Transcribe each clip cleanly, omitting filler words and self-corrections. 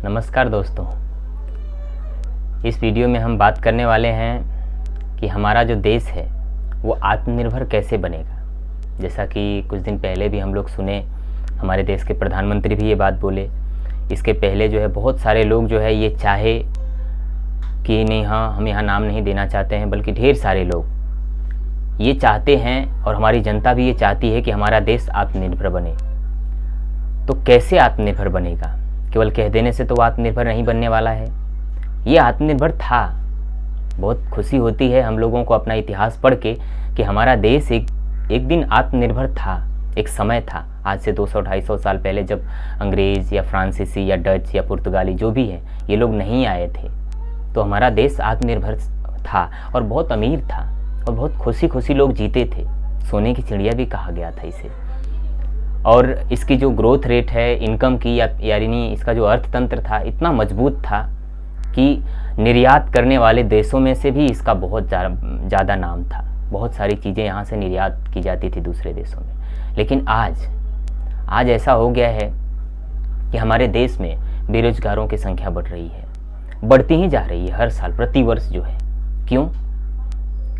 नमस्कार दोस्तों, इस वीडियो में हम बात करने वाले हैं कि हमारा जो देश है वो आत्मनिर्भर कैसे बनेगा। जैसा कि कुछ दिन पहले भी हम लोग सुने, हमारे देश के प्रधानमंत्री भी ये बात बोले। इसके पहले जो है बहुत सारे लोग जो है ये चाहे कि नहीं, हाँ हम यहाँ नाम नहीं देना चाहते हैं, बल्कि ढेर सारे लोग ये चाहते हैं और हमारी जनता भी ये चाहती है कि हमारा देश आत्मनिर्भर बने। तो कैसे आत्मनिर्भर बनेगा? केवल कह देने से तो वो आत्मनिर्भर नहीं बनने वाला है। ये आत्मनिर्भर था। बहुत खुशी होती है हम लोगों को अपना इतिहास पढ़ के कि हमारा देश एक दिन आत्मनिर्भर था। एक समय था, आज से 200-250 साल पहले, जब अंग्रेज़ या फ्रांसीसी या डच या पुर्तगाली जो भी है ये लोग नहीं आए थे, तो हमारा देश आत्मनिर्भर था और बहुत अमीर था और बहुत खुशी खुशी लोग जीते थे। सोने की चिड़िया भी कहा गया था इसे। और इसकी जो ग्रोथ रेट है इनकम की यानी इसका जो अर्थतंत्र था इतना मजबूत था कि निर्यात करने वाले देशों में से भी इसका बहुत ज़्यादा नाम था। बहुत सारी चीज़ें यहाँ से निर्यात की जाती थी दूसरे देशों में। लेकिन आज ऐसा हो गया है कि हमारे देश में बेरोजगारों की संख्या बढ़ रही है, बढ़ती ही जा रही है हर साल, प्रतिवर्ष जो है। क्यों?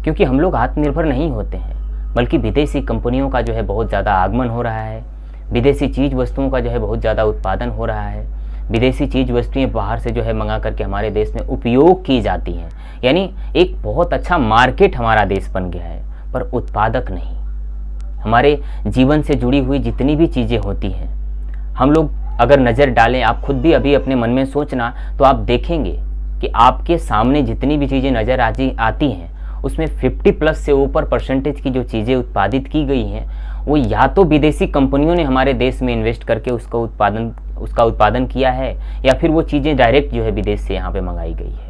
क्योंकि हम लोग आत्मनिर्भर नहीं होते हैं, बल्कि विदेशी कंपनियों का जो है बहुत ज़्यादा आगमन हो रहा है। विदेशी चीज़ वस्तुओं का जो है बहुत ज़्यादा उत्पादन हो रहा है। विदेशी चीज़ वस्तुएं बाहर से जो है मंगा करके हमारे देश में उपयोग की जाती हैं। यानी एक बहुत अच्छा मार्केट हमारा देश बन गया है, पर उत्पादक नहीं। हमारे जीवन से जुड़ी हुई जितनी भी चीज़ें होती हैं, हम लोग अगर नज़र डालें, आप खुद भी अभी अपने मन में सोचना, तो आप देखेंगे कि आपके सामने जितनी भी चीज़ें नज़र आती हैं उसमें 50+ से ऊपर परसेंटेज की जो चीज़ें उत्पादित की गई हैं वो या तो विदेशी कंपनियों ने हमारे देश में इन्वेस्ट करके उसका उत्पादन किया है, या फिर वो चीज़ें डायरेक्ट जो है विदेश से यहाँ पे मंगाई गई है।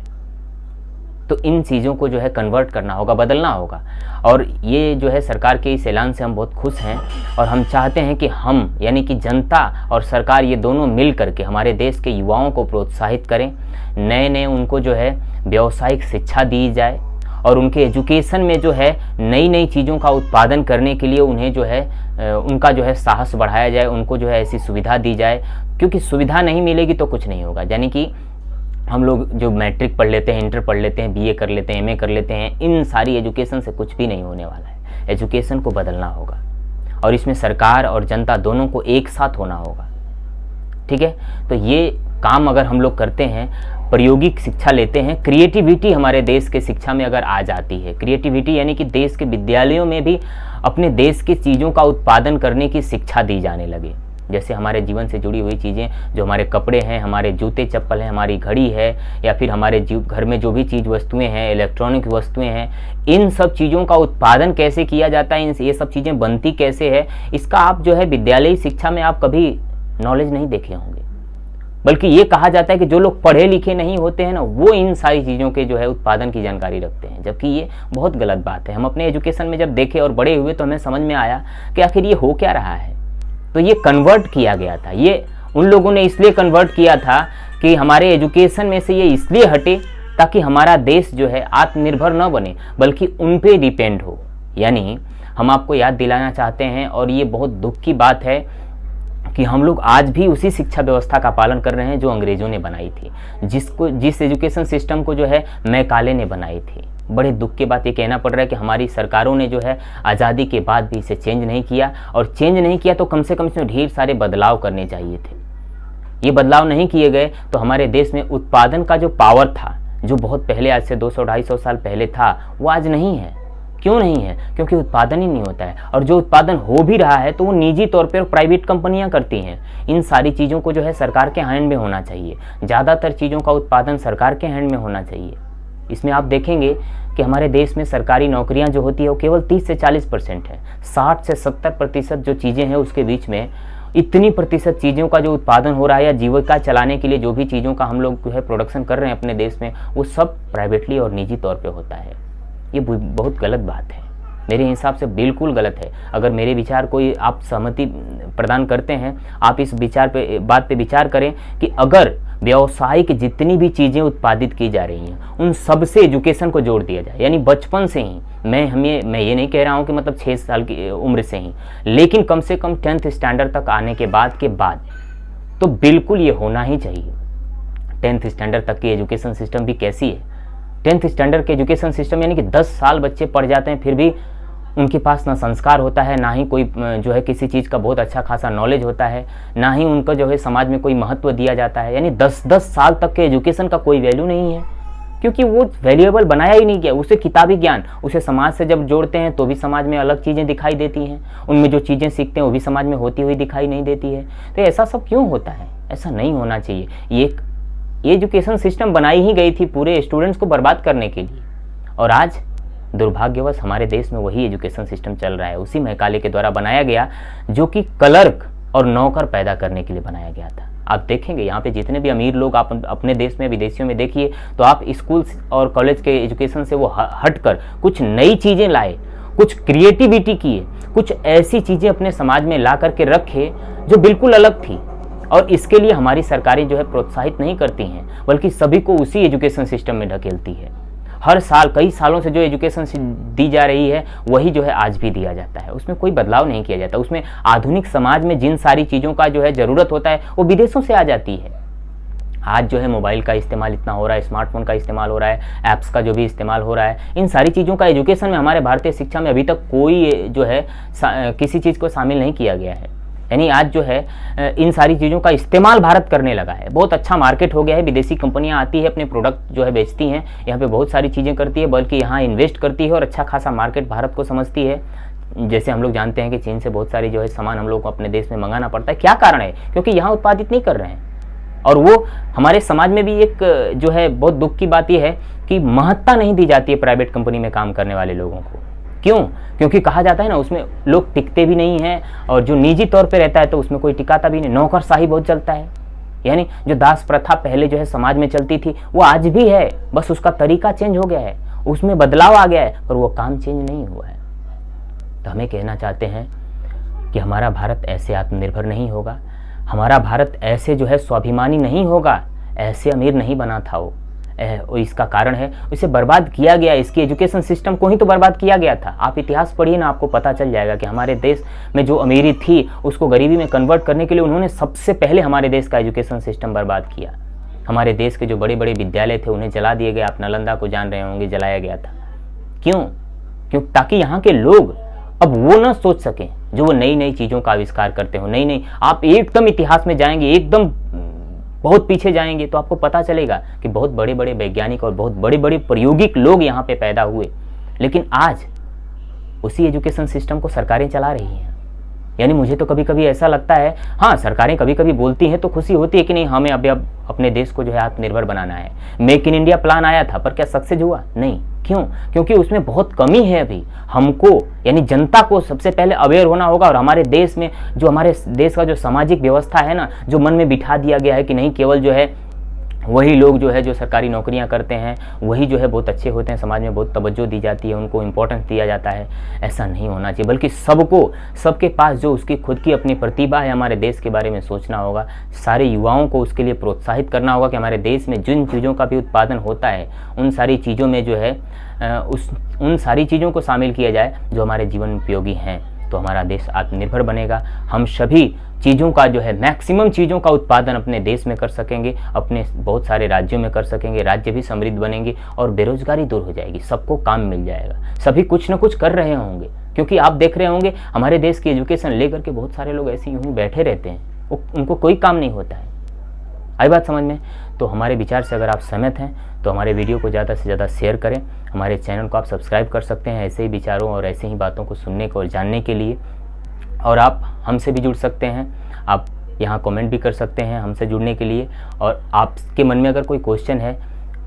तो इन चीज़ों को जो है कन्वर्ट करना होगा, बदलना होगा। और ये जो है सरकार के इस ऐलान से हम बहुत खुश हैं और हम चाहते हैं कि हम यानी कि जनता और सरकार ये दोनों मिल करके हमारे देश के युवाओं को प्रोत्साहित करें। नए उनको जो है व्यावसायिक शिक्षा दी जाए और उनके एजुकेशन में जो है नई चीज़ों का उत्पादन करने के लिए उन्हें जो है उनका जो है साहस बढ़ाया जाए, उनको जो है ऐसी सुविधा दी जाए। क्योंकि सुविधा नहीं मिलेगी तो कुछ नहीं होगा। यानी कि हम लोग जो मैट्रिक पढ़ लेते हैं, इंटर पढ़ लेते हैं, बीए कर लेते हैं, एमए कर लेते हैं, इन सारी एजुकेशन से कुछ भी नहीं होने वाला है। एजुकेशन को बदलना होगा और इसमें सरकार और जनता दोनों को एक साथ होना होगा। ठीक है, तो ये काम अगर हम लोग करते हैं, प्रायोगिक शिक्षा लेते हैं, क्रिएटिविटी हमारे देश के शिक्षा में अगर आ जाती है, क्रिएटिविटी यानी कि देश के विद्यालयों में भी अपने देश की चीज़ों का उत्पादन करने की शिक्षा दी जाने लगे। जैसे हमारे जीवन से जुड़ी हुई चीज़ें, जो हमारे कपड़े हैं, हमारे जूते चप्पल हैं, हमारी घड़ी है, या फिर हमारे घर में जो भी चीज़ वस्तुएं हैं, इलेक्ट्रॉनिक वस्तुएं हैं, इन सब चीज़ों का उत्पादन कैसे किया जाता है, ये सब चीज़ें बनती कैसे है, इसका आप जो है विद्यालयी शिक्षा में आप कभी नॉलेज नहीं देखे होंगे। बल्कि ये कहा जाता है कि जो लोग पढ़े लिखे नहीं होते हैं ना, वो इन सारी चीज़ों के जो है उत्पादन की जानकारी रखते हैं, जबकि ये बहुत गलत बात है। हम अपने एजुकेशन में जब देखे और बड़े हुए तो हमें समझ में आया कि आखिर ये हो क्या रहा है। तो ये कन्वर्ट किया गया था, ये उन लोगों ने इसलिए कन्वर्ट किया था कि हमारे एजुकेशन में से ये इसलिए हटे ताकि हमारा देश जो है आत्मनिर्भर न बने, बल्कि उन पे डिपेंड हो। यानी हम आपको याद दिलाना चाहते हैं, और ये बहुत दुख की बात है कि हम लोग आज भी उसी शिक्षा व्यवस्था का पालन कर रहे हैं जो अंग्रेज़ों ने बनाई थी, जिस एजुकेशन सिस्टम को जो है मैकाले ने बनाई थी। बड़े दुख की बात ये कहना पड़ रहा है कि हमारी सरकारों ने जो है आज़ादी के बाद भी इसे चेंज नहीं किया, और चेंज नहीं किया तो कम से कम इसमें ढेर सारे बदलाव करने चाहिए थे। ये बदलाव नहीं किए गए तो हमारे देश में उत्पादन का जो पावर था, जो बहुत पहले, आज से 200-250 साल पहले था, वो आज नहीं है। क्यों नहीं है? क्योंकि उत्पादन ही नहीं होता है, और जो उत्पादन हो भी रहा है तो वो निजी तौर पर प्राइवेट कंपनियां करती हैं। इन सारी चीज़ों को जो है सरकार के हैंड में होना चाहिए। ज़्यादातर चीज़ों का उत्पादन सरकार के हैंड में होना चाहिए। इसमें आप देखेंगे कि हमारे देश में सरकारी नौकरियां जो होती है वो केवल 30 से 40% है। 60 से 70% जो चीज़ें हैं उसके बीच में इतनी प्रतिशत चीज़ों का जो उत्पादन हो रहा है या जीविका चलाने के लिए जो भी चीज़ों का हम लोग जो है प्रोडक्शन कर रहे हैं अपने देश में, वो सब प्राइवेटली और निजी तौर पे होता है। ये बहुत गलत बात है, मेरे हिसाब से बिल्कुल गलत है। अगर मेरे विचार कोई आप सहमति प्रदान करते हैं, आप इस बात पे विचार करें कि अगर व्यावसायिक जितनी भी चीज़ें उत्पादित की जा रही हैं उन सब से एजुकेशन को जोड़ दिया जाए, यानी बचपन से ही। मैं ये नहीं कह रहा हूँ कि मतलब 6 साल की उम्र से ही, लेकिन कम से कम 10th स्टैंडर्ड तक आने के बाद तो बिल्कुल ये होना ही चाहिए। 10th स्टैंडर्ड तक की एजुकेशन सिस्टम भी कैसी है। 10th स्टैंडर्ड के एजुकेशन सिस्टम यानी कि 10 साल बच्चे पढ़ जाते हैं, फिर भी उनके पास ना संस्कार होता है, ना ही कोई जो है किसी चीज़ का बहुत अच्छा खासा नॉलेज होता है, ना ही उनका जो है समाज में कोई महत्व दिया जाता है। यानी 10-10 साल तक के एजुकेशन का कोई वैल्यू नहीं है, क्योंकि वो वैल्यूएबल बनाया ही नहीं गया। उसे किताबी ज्ञान, उसे समाज से जब जोड़ते हैं तो भी समाज में अलग चीज़ें दिखाई देती हैं, उनमें जो चीज़ें सीखते हैं वो भी समाज में होती हुई दिखाई नहीं देती है। तो ऐसा सब क्यों होता है? ऐसा नहीं होना चाहिए। ये एजुकेशन सिस्टम बनाई ही गई थी पूरे स्टूडेंट्स को बर्बाद करने के लिए, और आज दुर्भाग्यवश हमारे देश में वही एजुकेशन सिस्टम चल रहा है। उसी मैकाले के द्वारा बनाया गया, जो कि क्लर्क और नौकर पैदा करने के लिए बनाया गया था। आप देखेंगे यहाँ पे जितने भी अमीर लोग आप अपने देश में विदेशियों में देखिए, तो आप स्कूल और कॉलेज के एजुकेशन से वो हटकर कुछ नई चीज़ें लाए, कुछ क्रिएटिविटी किए, कुछ ऐसी चीज़ें अपने समाज में ला करके रखे जो बिल्कुल अलग थी। और इसके लिए हमारी सरकारें जो है प्रोत्साहित नहीं करती हैं, बल्कि सभी को उसी एजुकेशन सिस्टम में ढकेलती है। हर साल कई सालों से जो एजुकेशन दी जा रही है वही जो है आज भी दिया जाता है, उसमें कोई बदलाव नहीं किया जाता। उसमें आधुनिक समाज में जिन सारी चीज़ों का जो है ज़रूरत होता है वो विदेशों से आ जाती है। आज जो है मोबाइल का इस्तेमाल इतना हो रहा है, स्मार्टफोन का इस्तेमाल हो रहा है, ऐप्स का जो भी इस्तेमाल हो रहा है, इन सारी चीज़ों का एजुकेशन में हमारे भारतीय शिक्षा में अभी तक कोई जो है किसी चीज़ को शामिल नहीं किया गया है। यानी आज जो है इन सारी चीज़ों का इस्तेमाल भारत करने लगा है। बहुत अच्छा मार्केट हो गया है, विदेशी कंपनियां आती है, अपने प्रोडक्ट जो है बेचती हैं, यहाँ पे बहुत सारी चीज़ें करती है, बल्कि यहाँ इन्वेस्ट करती है और अच्छा खासा मार्केट भारत को समझती है। जैसे हम लोग जानते हैं कि चीन से बहुत सारी जो है सामान हम लोग को अपने देश में मंगाना पड़ता है। क्या कारण है? क्योंकि यहाँ उत्पादित नहीं कर रहे हैं। और वो हमारे समाज में भी एक जो है बहुत दुख की बात यह है कि महत्ता नहीं दी जाती है प्राइवेट कंपनी में काम करने वाले लोगों को। क्यों? क्योंकि कहा जाता है ना, उसमें लोग टिकते भी नहीं हैं, और जो निजी तौर पे रहता है तो उसमें कोई टिकाता भी नहीं। नौकरशाही बहुत चलता है। यानी जो दास प्रथा पहले जो है समाज में चलती थी वो आज भी है, बस उसका तरीका चेंज हो गया है, उसमें बदलाव आ गया है, पर वो काम चेंज नहीं हुआ है। तो हमें कहना चाहते हैं कि हमारा भारत ऐसे आत्मनिर्भर नहीं होगा, हमारा भारत ऐसे जो है स्वाभिमानी नहीं होगा, ऐसे अमीर नहीं बना था वो। इसका कारण है इसे बर्बाद किया गया, इसकी एजुकेशन सिस्टम को ही तो बर्बाद किया गया था। आप इतिहास पढ़िए ना, आपको पता चल जाएगा कि हमारे देश में जो अमीरी थी उसको गरीबी में कन्वर्ट करने के लिए उन्होंने सबसे पहले हमारे देश का एजुकेशन सिस्टम बर्बाद किया। हमारे देश के जो बड़े बड़े विद्यालय थे उन्हें जला दिए गए। आप नालंदा को जान रहे होंगे, जलाया गया था। क्यों? ताकि यहाँ के लोग अब वो ना सोच सकें जो वो नई नई चीज़ों का आविष्कार करते हो। नई आप एकदम इतिहास में जाएंगे, एकदम बहुत पीछे जाएंगे तो आपको पता चलेगा कि बहुत बड़े बड़े वैज्ञानिक और बहुत बड़े बड़े प्रायोगिक लोग यहाँ पे पैदा हुए, लेकिन आज उसी एजुकेशन सिस्टम को सरकारें चला रही हैं। यानी मुझे तो कभी कभी ऐसा लगता है, हाँ सरकारें कभी कभी बोलती हैं तो खुशी होती है कि नहीं हमें अब अपने देश को जो है आत्मनिर्भर बनाना है। मेक इन इंडिया प्लान आया था, पर क्या सक्सेस हुआ? नहीं। क्यों? क्योंकि उसमें बहुत कमी है। अभी हमको यानी जनता को सबसे पहले अवेयर होना होगा, और हमारे देश में जो हमारे देश का जो सामाजिक व्यवस्था है ना, जो मन में बिठा दिया गया है कि नहीं केवल जो है वही लोग जो है जो सरकारी नौकरियां करते हैं वही जो है बहुत अच्छे होते हैं, समाज में बहुत तवज्जो दी जाती है, उनको इम्पोर्टेंस दिया जाता है। ऐसा नहीं होना चाहिए, बल्कि सबको, सबके पास जो उसकी खुद की अपनी प्रतिभा है हमारे देश के बारे में सोचना होगा। सारे युवाओं को उसके लिए प्रोत्साहित करना होगा कि हमारे देश में जिन चीज़ों का भी उत्पादन होता है उन सारी चीज़ों में जो है उन सारी चीज़ों को शामिल किया जाए जो हमारे जीवन में उपयोगी हैं। तो हमारा देश आत्मनिर्भर बनेगा। हम सभी चीज़ों का जो है मैक्सिमम चीज़ों का उत्पादन अपने देश में कर सकेंगे, अपने बहुत सारे राज्यों में कर सकेंगे, राज्य भी समृद्ध बनेंगे और बेरोजगारी दूर हो जाएगी, सबको काम मिल जाएगा। सभी कुछ न कुछ कर रहे होंगे, क्योंकि आप देख रहे होंगे हमारे देश की एजुकेशन लेकर के बहुत सारे लोग ऐसे यूँ बैठे रहते हैं, उनको कोई काम नहीं होता है। आई बात समझ में? तो हमारे विचार से अगर आप सहमत हैं तो हमारे वीडियो को ज़्यादा से ज़्यादा शेयर करें। हमारे चैनल को आप सब्सक्राइब कर सकते हैं ऐसे ही विचारों और ऐसे ही बातों को सुनने को और जानने के लिए। और आप हमसे भी जुड़ सकते हैं, आप यहाँ कमेंट भी कर सकते हैं हमसे जुड़ने के लिए। और आपके मन में अगर कोई क्वेश्चन है,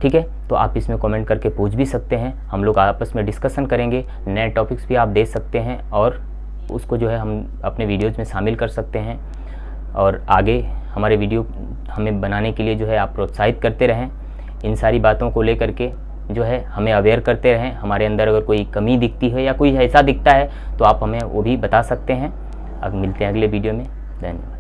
ठीक है, तो आप इसमें कमेंट करके पूछ भी सकते हैं। हम लोग आपस में डिस्कशन करेंगे, नए टॉपिक्स भी आप दे सकते हैं और उसको जो है हम अपने वीडियोज़ में शामिल कर सकते हैं। और आगे हमारे वीडियो हमें बनाने के लिए जो है आप प्रोत्साहित करते रहें। इन सारी बातों को लेकर के जो है हमें अवेयर करते रहें। हमारे अंदर अगर कोई कमी दिखती है या कोई ऐसा दिखता है तो आप हमें वो भी बता सकते हैं। अब मिलते हैं अगले वीडियो में। धन्यवाद।